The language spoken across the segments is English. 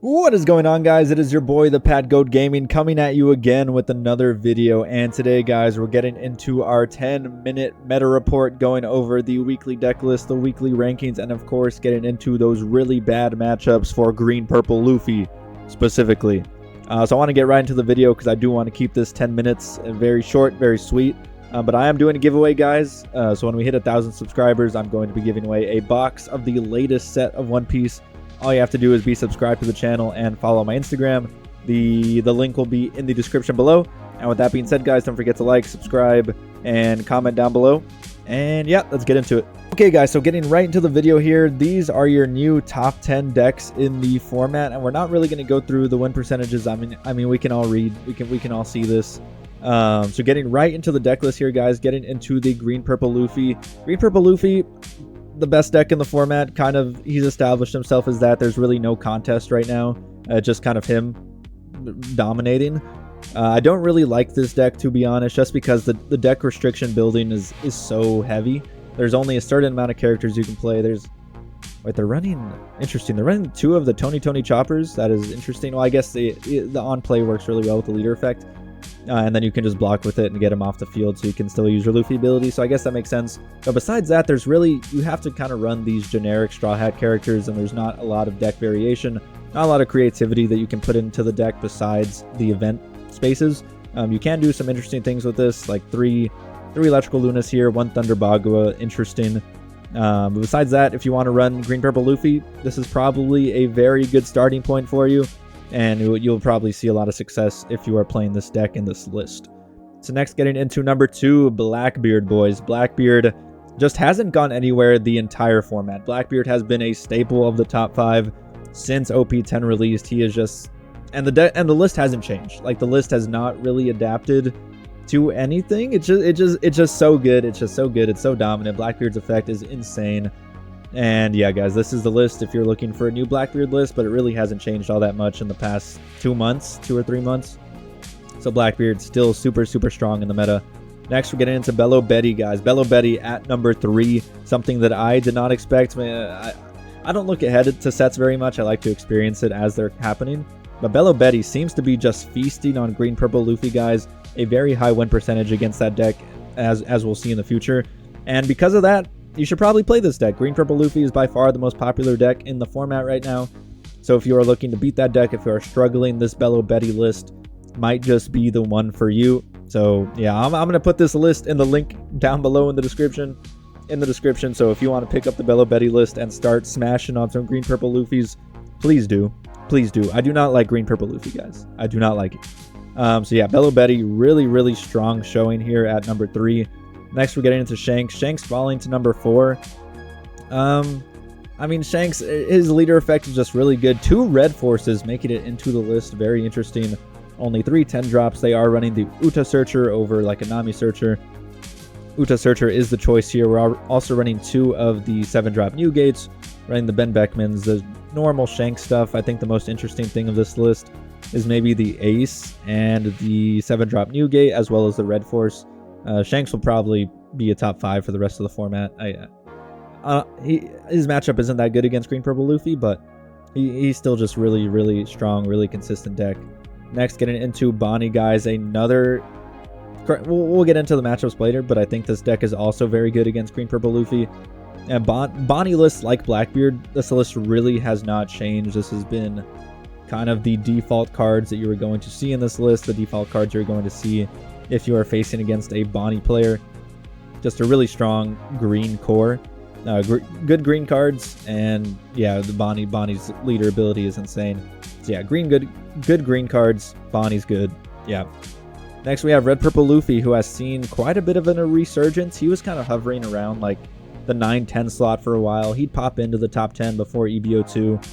What is going on, guys? It is your boy, the Pat Goat Gaming, coming at you again with another video. And today, guys, we're getting into our 10-minute meta report, going over the weekly deck list, the weekly rankings, and of course, getting into those really bad matchups for green, purple, Luffy specifically. So I want to get right into the video because I do want to keep this 10 minutes very short, very sweet. But I am doing a giveaway, guys. So when we hit 1,000 subscribers, I'm going to be giving away a box of the latest set of One Piece. All you have to do is be subscribed to the channel and follow my Instagram. The link will be in the description below. And with that being said, guys, don't forget to like, subscribe, and comment down below. And yeah, let's get into it. Okay, guys, so getting right into the video here, these are your new top 10 decks in the format, and we're not really going to go through the win percentages. I mean, we can all read, we can all see this. So getting right into the deck list here, guys, getting into the green, purple Luffy. Green, purple Luffy, the best deck in the format. Kind of, he's established himself as that. There's really no contest right now, just kind of him dominating. I don't really like this deck, to be honest, just because the deck restriction building is so heavy. There's only a certain amount of characters you can play. Wait, they're running, interesting, they're running 2 of the Tony choppers. That is interesting. Well, I guess the on play works really well with the leader effect. And then you can just block with it and get him off the field, so you can still use your Luffy ability. So I guess that makes sense. But besides that, there's really, you have to kind of run these generic Straw Hat characters, and there's not a lot of deck variation, not a lot of creativity that you can put into the deck besides the event spaces. You can do some interesting things with this, like three Electrical Lunas here, 1 Thunder Bagua, interesting. But besides that, if you want to run green, purple Luffy, this is probably a very good starting point for you. And you'll probably see a lot of success if you are playing this deck in this list. So next, getting into number 2, Blackbeard, boys. Blackbeard just hasn't gone anywhere the entire format. Blackbeard has been a staple of the top 5 since OP10 released. He is just, and the list hasn't changed. Like, the list has not really adapted to anything. It's just so good. It's just so good. It's so dominant. Blackbeard's effect is insane. And yeah, guys, this is the list if you're looking for a new Blackbeard list, but it really hasn't changed all that much in the past 2 or 3 months. So Blackbeard's still super strong in the meta. Next, we're getting into Belo, guys. Belo at number 3, something that I did not expect. I don't look ahead to sets very much. I like to experience it as they're happening. But Belo seems to be just feasting on green, purple Luffy, guys. A very high win percentage against that deck, as we'll see in the future. And because of that, you should probably play this deck. Green, purple Luffy is by far the most popular deck in the format right now. So if you are looking to beat that deck, if you are struggling, this Belo list might just be the one for you. So yeah, I'm going to put this list in the link down below in the description. So if you want to pick up the Belo list and start smashing on some green, purple Luffys, please do. Please do. I do not like green, purple Luffy, guys. I do not like it. So yeah, Belo really strong showing here at number 3. Next, we're getting into Shanks. Shanks falling to number 4. I mean, Shanks, his leader effect is just really good. 2 red forces making it into the list. Very interesting. Only 3 10 drops. They are running the Uta Searcher over like a Nami Searcher. Uta Searcher is the choice here. We're also running 2 of the 7-drop New Gates. Running the Ben Beckmans, the normal Shanks stuff. I think the most interesting thing of this list is maybe the Ace and the 7-drop New Gate, as well as the red force. Shanks will probably be a top 5 for the rest of the format. His matchup isn't that good against green, purple Luffy, but he's still just really strong, really consistent deck. Next, getting into Bonnie, guys. Another, we'll get into the matchups later, but I think this deck is also very good against green, purple Luffy. And Bonnie lists like Blackbeard, this list really has not changed. This has been kind of the default cards that you are going to see in this list, the default cards you're going to see if you are facing against a Bonnie player. Just a really strong green core. Good green cards, and yeah, the Bonnie's leader ability is insane. So yeah, good green cards. Bonnie's good. Yeah. Next, we have red, purple Luffy, who has seen quite a bit of a resurgence. He was kind of hovering around like the 9-10 slot for a while. He'd pop into the top 10 before EB02.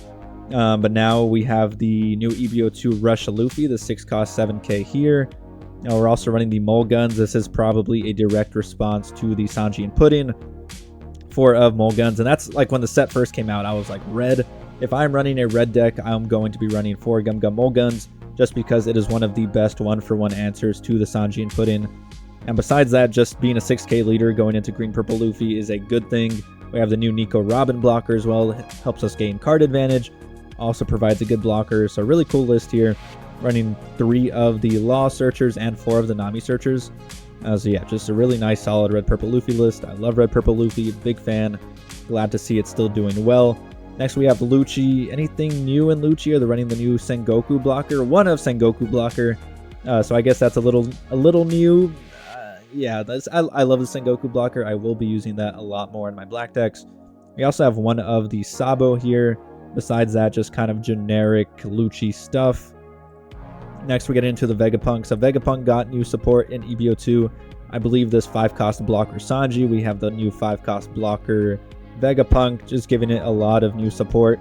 But now we have the new EB02 Rush Luffy, the 6 cost 7k here. Now we're also running the Mole Guns. This is probably a direct response to the Sanji and Pudding 4 of Mole Guns. And that's like when the set first came out, I was like, red. If I'm running a red deck, I'm going to be running 4 Gum Gum Mole Guns, just because it is one of the best 1-for-1 answers to the Sanji and Pudding. And besides that, just being a 6k leader going into green, purple Luffy is a good thing. We have the new Nico Robin blocker as well. It helps us gain card advantage. also provides a good blocker. So really cool list here, running 3 of the Law Searchers and 4 of the Nami Searchers. So yeah, just a really nice, solid Red Purple Luffy list. I love Red Purple Luffy, big fan. Glad to see it still doing well. Next we have Lucci. Anything new in Lucci? Are they running the new Sengoku blocker? One of Sengoku blocker. So I guess that's a little new. Yeah, I love the Sengoku blocker. I will be using that a lot more in my black decks. We also have one of the Sabo here. Besides that, just kind of generic Lucci stuff. Next, we get into the Vegapunk. So Vegapunk got new support in EB02. I believe this 5-cost blocker Sanji. We have the new 5-cost blocker Vegapunk, just giving it a lot of new support.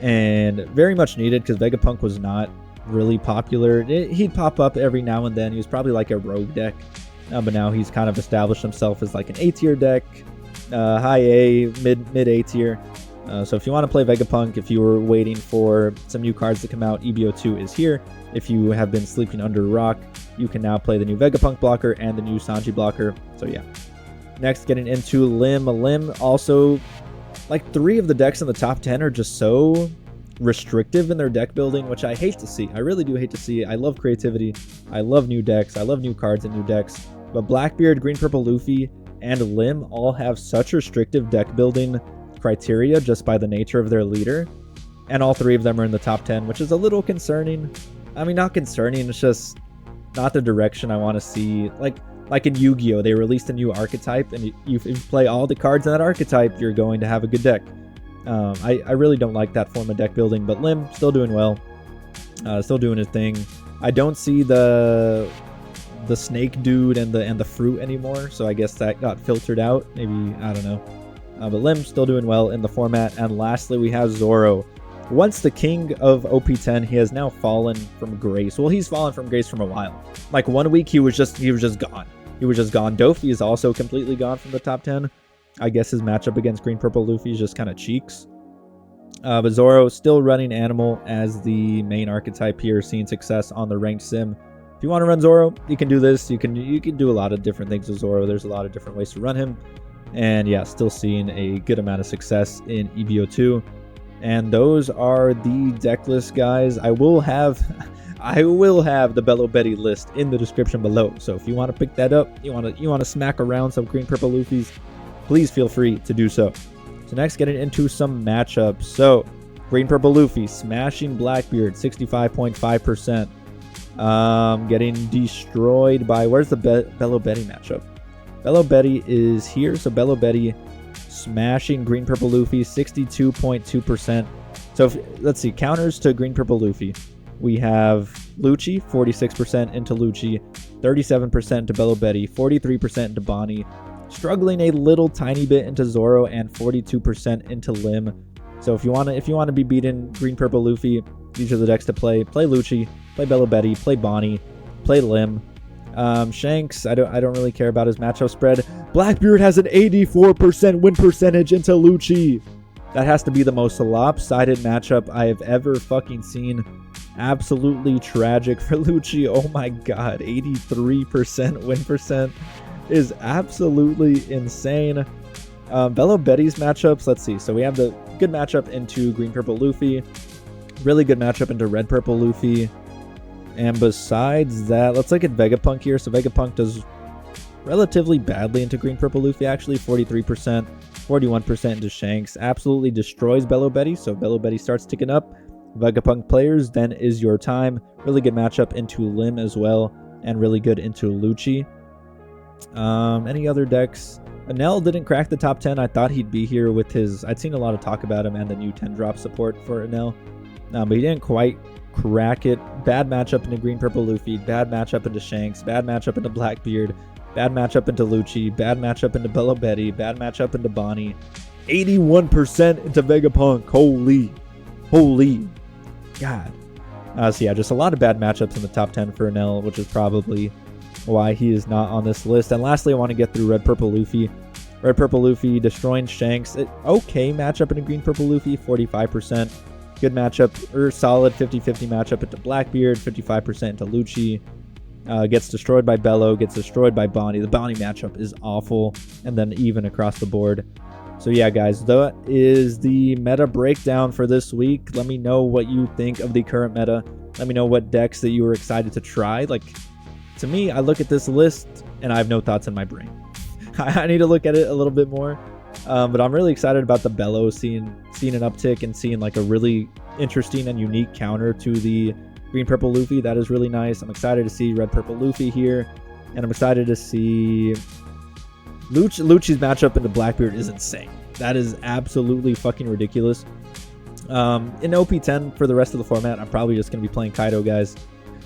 And very much needed, because Vegapunk was not really popular. He'd pop up every now and then. He was probably like a rogue deck. But now he's kind of established himself as like an A-tier deck. High A, mid A tier. So if you want to play Vegapunk, if you were waiting for some new cards to come out, EB02 is here. If you have been sleeping under a rock, you can now play the new Vegapunk blocker and the new Sanji blocker. So yeah. Next, getting into Lim. Lim also, like 3 of the decks in the top 10 are just so restrictive in their deck building, which I hate to see. I really do hate to see. I love creativity. I love new decks. I love new cards and new decks. But Blackbeard, Green Purple Luffy, and Lim all have such restrictive deck building criteria just by the nature of their leader. And all 3 of them are in the top 10, which is a little concerning. I mean, not concerning, it's just not the direction I want to see. Like in Yu-Gi-Oh! They released a new archetype, and if you play all the cards in that archetype, you're going to have a good deck. I really don't like that form of deck building, but Lim still doing well. Still doing his thing. I don't see the snake dude and the fruit anymore, so I guess that got filtered out. Maybe, I don't know. But Lim still doing well in the format. And lastly, we have Zoro. Once the king of OP10, he has now fallen from grace. Well, he's fallen from grace from a while. Like 1 week, he was just gone. He was just gone. Dofi is also completely gone from the top 10. I guess his matchup against Green Purple Luffy is just kind of cheeks. But Zoro still running Animal as the main archetype here, seeing success on the ranked sim. If you want to run Zoro, you can do this. You can do a lot of different things with Zoro. There's a lot of different ways to run him. And yeah, still seeing a good amount of success in EB02. And those are the deck lists, guys. I will have the Belo Betty list in the description below. So if you want to pick that up, you want to smack around some Green Purple Luffys, please feel free to do so. So next, getting into some matchups. So Green Purple Luffy smashing Blackbeard 65.5%. Getting destroyed by, where's the Belo Betty matchup? Belo Betty is here. So Belo Betty smashing Green Purple Luffy 62.2%. So let's see, counters to Green Purple Luffy. We have Lucci 46% into Lucci, 37% to Belo Betty, 43% into Bonnie, struggling a little tiny bit into Zoro, and 42% into Lim. So if you want to be beating Green Purple Luffy, these are the decks to play. Play Lucci, play Belo Betty, play Bonnie, play Lim. Shanks, I don't really care about his matchup spread. Blackbeard has an 84% win percentage into Lucci. That has to be the most lopsided matchup I have ever fucking seen. Absolutely tragic for Lucci. Oh my god, 83% win percent is absolutely insane. Belo Betty's matchups, let's see. So we have the good matchup into Green Purple Luffy. Really good matchup into Red Purple Luffy. And besides that, let's look at Vegapunk here. So Vegapunk does relatively badly into Green Purple Luffy, actually 43%, 41% into Shanks. Absolutely destroys Belo Betty, so Belo Betty starts ticking up. Vegapunk players, then is your time. Really good matchup into Lim as well, and really good into Lucci. Any other decks? Enel didn't crack the top 10. I thought he'd be here with his... I'd seen a lot of talk about him and the new 10-drop support for Enel. But he didn't quite crack it. Bad matchup into Green Purple Luffy, bad matchup into Shanks, bad matchup into Blackbeard, bad matchup into Lucci, bad matchup into Belo Betty, bad matchup into Bonnie. 81% into Vegapunk. Holy god. So yeah, just a lot of bad matchups in the top 10 for Enel, which is probably why he is not on this list. And lastly, I want to get through Red Purple Luffy. Red Purple Luffy destroying Shanks. Okay matchup into Green Purple Luffy, 45%. Good matchup, or solid 50-50 matchup into Blackbeard, 55% into Lucci. Gets destroyed by Belo, gets destroyed by Bonnie. The Bonnie matchup is awful, and then even across the board. So yeah, guys, that is the meta breakdown for this week. Let me know what you think of the current meta. Let me know what decks that you were excited to try. Like, to me, I look at this list and I have no thoughts in my brain. I need to look at it a little bit more. But I'm really excited about the Belo, seeing an uptick and seeing like a really interesting and unique counter to the green purple Luffy. That is really nice. I'm excited to see red purple Luffy here, and I'm excited to see Lucci's matchup into Blackbeard is insane. That is absolutely fucking ridiculous. In OP10 for the rest of the format, I'm probably just going to be playing Kaido, guys.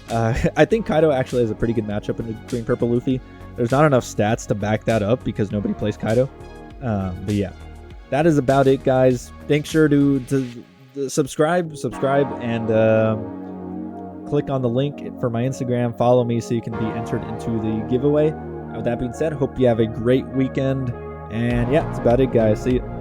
I think Kaido actually has a pretty good matchup into green purple Luffy. There's not enough stats to back that up because nobody plays Kaido. But yeah, that is about it, guys. Make sure to subscribe and click on the link for my Instagram. Follow me so you can be entered into the giveaway. With that being said, hope you have a great weekend. And yeah, that's about it, guys. See you.